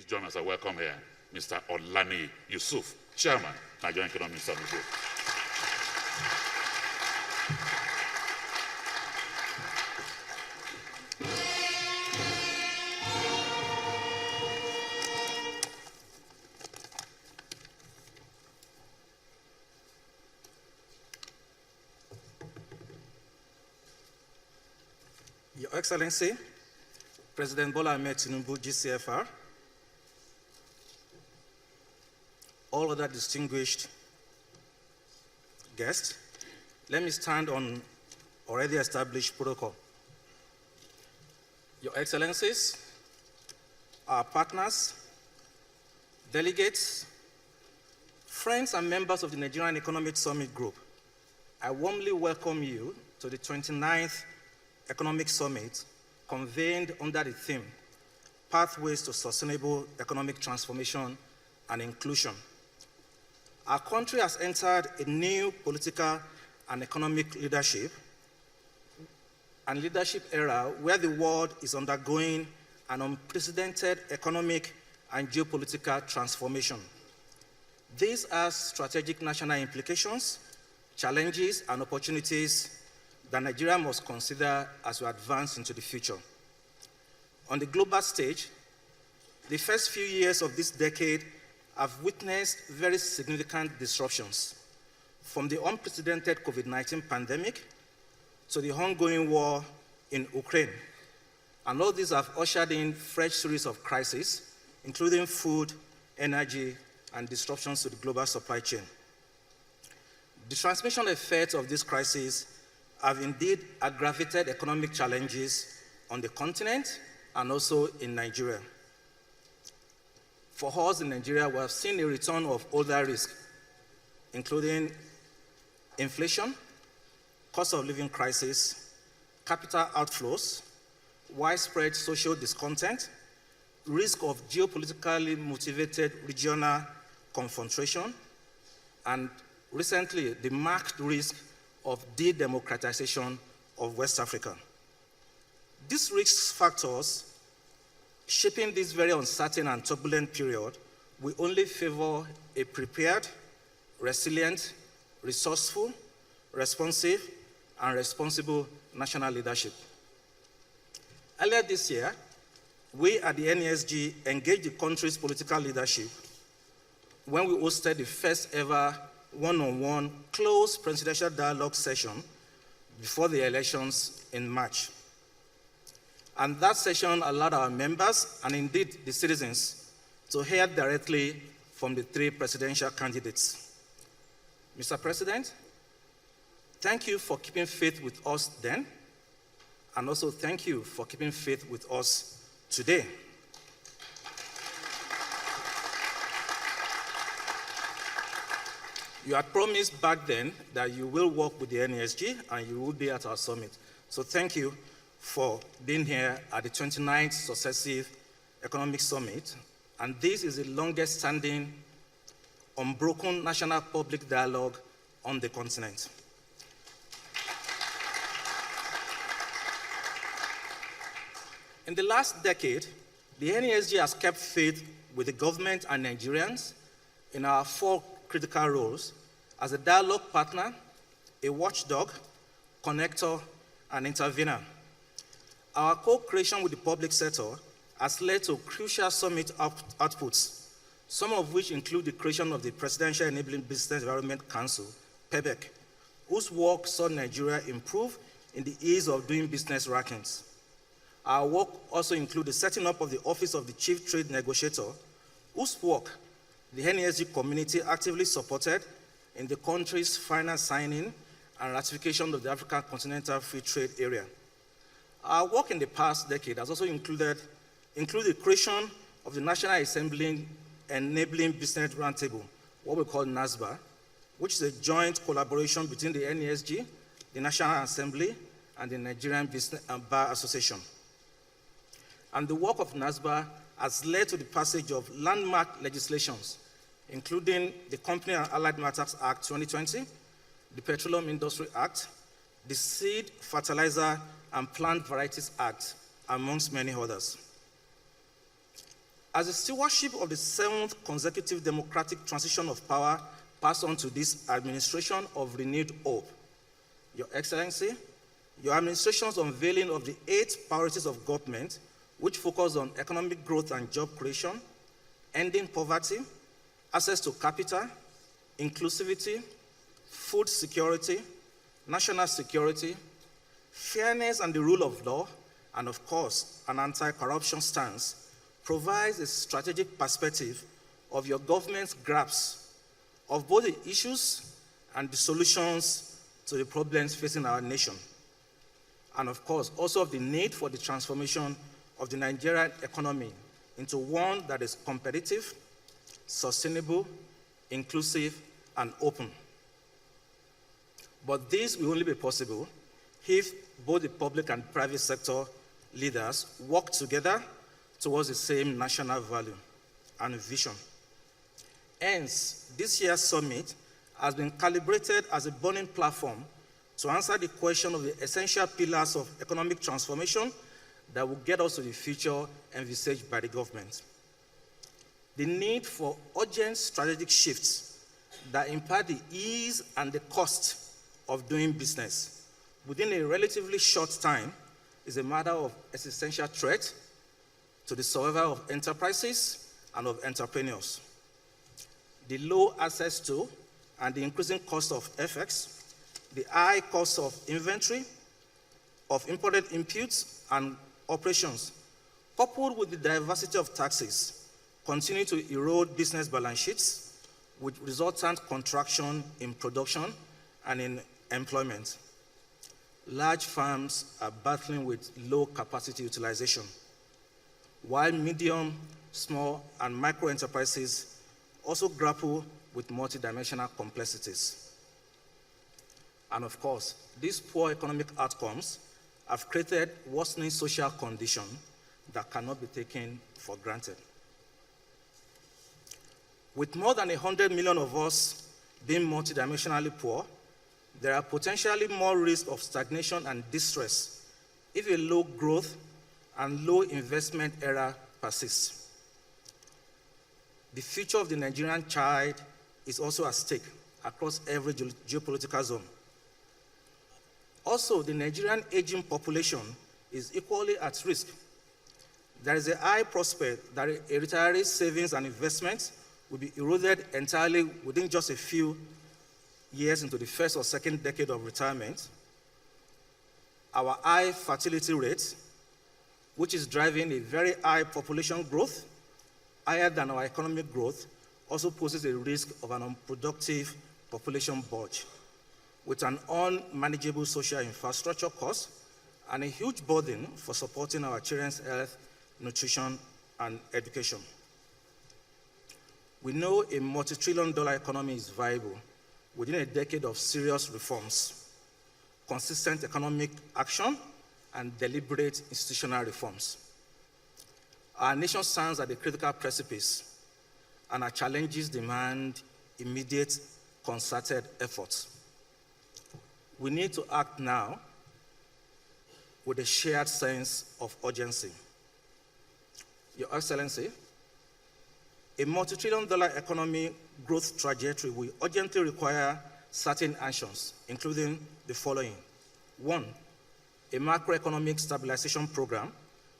Please join us. I welcome here Mr. Olani Yusuf, Chairman, Nigerian Economic Summit. Your Excellency, President Bola Ahmed Tinubu, GCFR, all other distinguished guests, let me stand on already established protocol. Your Excellencies, our partners, delegates, friends and members of the Nigerian Economic Summit Group, I warmly welcome you to the 29th Economic Summit convened under the theme, Pathways to Sustainable Economic Transformation and Inclusion. Our country has entered a new political and economic leadership era where the world is undergoing an unprecedented economic and geopolitical transformation. These have strategic national implications, challenges, and opportunities that Nigeria must consider as we advance into the future. On the global stage, the first few years of this decade have witnessed very significant disruptions, from the unprecedented COVID-19 pandemic to the ongoing war in Ukraine. And all these have ushered in fresh series of crises, including food, energy, and disruptions to the global supply chain. The transmission effects of this crisis have indeed aggravated economic challenges on the continent and also in Nigeria. For us in Nigeria, we have seen a return of older risks, including inflation, cost of living crisis, capital outflows, widespread social discontent, risk of geopolitically motivated regional confrontation, and recently, the marked risk of de-democratization of West Africa. These risk factors shaping this very uncertain and turbulent period will only favor a prepared, resilient, resourceful, responsive, and responsible national leadership. Earlier this year, we at the NESG engaged the country's political leadership when we hosted the first ever one-on-one close presidential dialogue session before the elections in March. And that session allowed our members, and indeed the citizens, to hear directly from the three presidential candidates. Mr. President, thank you for keeping faith with us then, and also thank you for keeping faith with us today. You had promised back then that you will work with the NESG and you will be at our summit. So thank you for being here at the 29th successive Economic Summit. And this is the longest standing unbroken national public dialogue on the continent. In the last decade, the NESG has kept faith with the government and Nigerians in our four critical roles as a dialogue partner, a watchdog, connector, and intervener. Our co-creation with the public sector has led to crucial summit outputs, some of which include the creation of the Presidential Enabling Business Environment Council, PEBEC, whose work saw Nigeria improve in the ease of doing business rankings. Our work also includes the setting up of the Office of the Chief Trade Negotiator, whose work the NESG community actively supported in the country's final signing and ratification of the African Continental Free Trade Area. Our work in the past decade has also included the creation of the National Assembly Enabling Business Roundtable, what we call NASBA, which is a joint collaboration between the NESG, the National Assembly, and the Nigerian Business and Bar Association. And the work of NASBA has led to the passage of landmark legislations, including the Company and Allied Matters Act 2020, the Petroleum Industry Act, the Seed, Fertilizer, and Plant Varieties Act, amongst many others. As the stewardship of the 7th consecutive democratic transition of power passed on to this administration of renewed hope, Your Excellency, your administration's unveiling of the 8 priorities of government, which focus on economic growth and job creation, ending poverty, access to capital, inclusivity, food security, national security, fairness and the rule of law, and of course, an anti-corruption stance, provides a strategic perspective of your government's grasp of both the issues and the solutions to the problems facing our nation. And of course, also of the need for the transformation of the Nigerian economy into one that is competitive, sustainable, inclusive, and open. But this will only be possible if both the public and private sector leaders work together towards the same national value and vision. Hence, this year's summit has been calibrated as a burning platform to answer the question of the essential pillars of economic transformation that will get us to the future envisaged by the government. The need for urgent strategic shifts that impact the ease and the cost of doing business within a relatively short time is a matter of existential threat to the survival of enterprises and of entrepreneurs. The low access to and the increasing cost of FX, the high cost of inventory, of imported inputs and operations, coupled with the diversity of taxes, continue to erode business balance sheets with resultant contraction in production and in employment. Large firms are battling with low capacity utilization, while medium, small, and micro enterprises also grapple with multidimensional complexities. And of course, these poor economic outcomes have created worsening social conditions that cannot be taken for granted. With more than 100 million of us being multidimensionally poor, there are potentially more risks of stagnation and distress if a low growth and low investment era persists. The future of the Nigerian child is also at stake across every geopolitical zone. Also, the Nigerian aging population is equally at risk. There is a high prospect that a retiree's savings and investments will be eroded entirely within just a few years into the first or second decade of retirement. Our high fertility rate, which is driving a very high population growth, higher than our economic growth, also poses a risk of an unproductive population bulge, with an unmanageable social infrastructure cost and a huge burden for supporting our children's health, nutrition, and education. We know a multi-trillion-dollar economy is viable within a decade of serious reforms, consistent economic action, and deliberate institutional reforms. Our nation stands at a critical precipice, and our challenges demand immediate, concerted efforts. We need to act now with a shared sense of urgency. Your Excellency, a multi-trillion-dollar economy growth trajectory will urgently require certain actions, including the following. 1, a macroeconomic stabilization program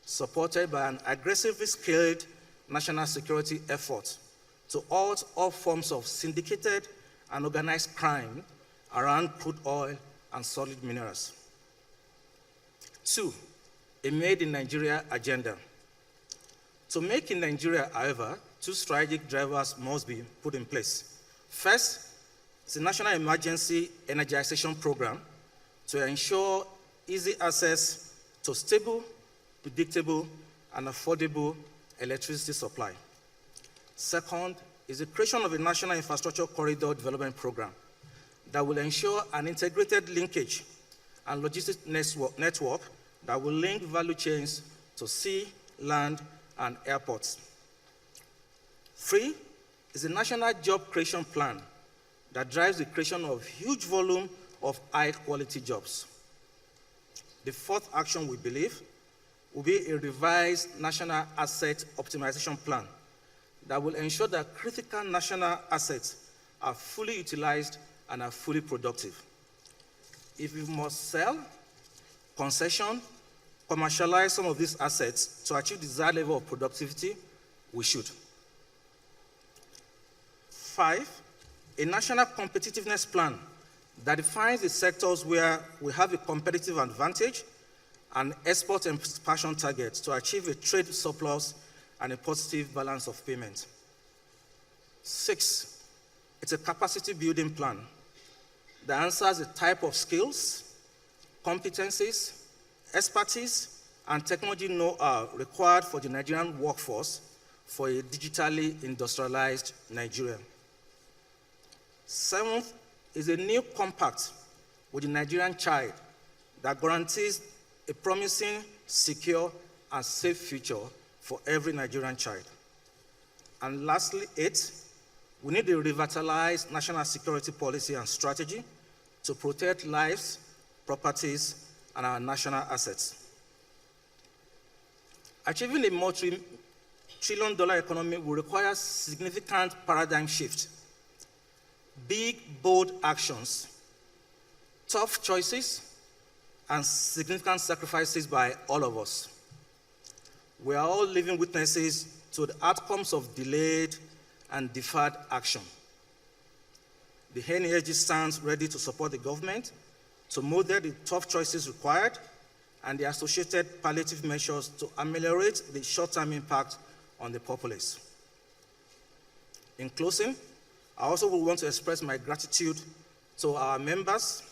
supported by an aggressively scaled national security effort to halt all forms of syndicated and organized crime around crude oil and solid minerals. 2, a Made in Nigeria agenda. To make in Nigeria, however, 2 strategic drivers must be put in place. First, it's a national emergency energization program to ensure easy access to stable, predictable, and affordable electricity supply. Second is the creation of a national infrastructure corridor development program that will ensure an integrated linkage and logistics network that will link value chains to sea, land, and airports. 3 is a national job creation plan that drives the creation of huge volume of high-quality jobs. The 4th action, we believe, will be a revised national asset optimization plan that will ensure that critical national assets are fully utilized and are fully productive. If we must sell, concession, commercialize some of these assets to achieve the desired level of productivity, we should. 5, a national competitiveness plan that defines the sectors where we have a competitive advantage and export and expansion targets to achieve a trade surplus and a positive balance of payment. 6, it's a capacity building plan that answers the type of skills, competencies, expertise, and technology know-how required for the Nigerian workforce for a digitally industrialized Nigeria. 7th is a new compact with the Nigerian child that guarantees a promising, secure, and safe future for every Nigerian child. And lastly, 8, we need a revitalized national security policy and strategy to protect lives, properties, and our national assets. Achieving a multi-trillion-dollar economy will require significant paradigm shift, big, bold actions, tough choices, and significant sacrifices by all of us. We are all living witnesses to the outcomes of delayed and deferred action. The NESG stands ready to support the government to model the tough choices required and the associated palliative measures to ameliorate the short-term impact on the populace. In closing, I also want to express my gratitude to our members,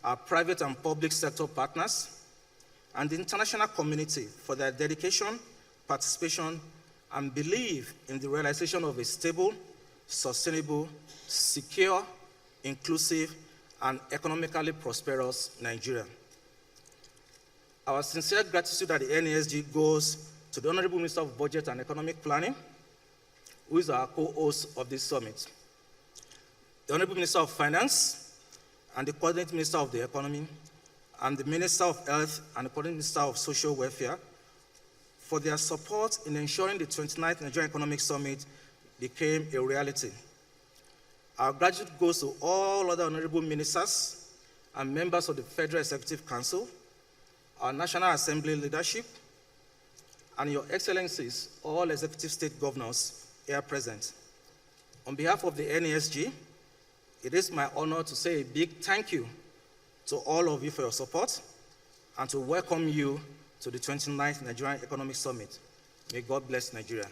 our private and public sector partners, and the international community for their dedication, participation, and belief in the realization of a stable, sustainable, secure, inclusive, and economically prosperous Nigeria. Our sincere gratitude at the NESG goes to the Honorable Minister of Budget and Economic Planning, who is our co-host of this summit, the Honorable Minister of Finance, and the Coordinating Minister of the Economy, and the Minister of Health and the Coordinating Minister of Social Welfare for their support in ensuring the 29th Nigerian Economic Summit became a reality. Our gratitude goes to all other honorable ministers and members of the Federal Executive Council, our National Assembly leadership, and your excellencies, all executive state governors here present. On behalf of the NESG, it is my honor to say a big thank you to all of you for your support and to welcome you to the 29th Nigerian Economic Summit. May God bless Nigeria.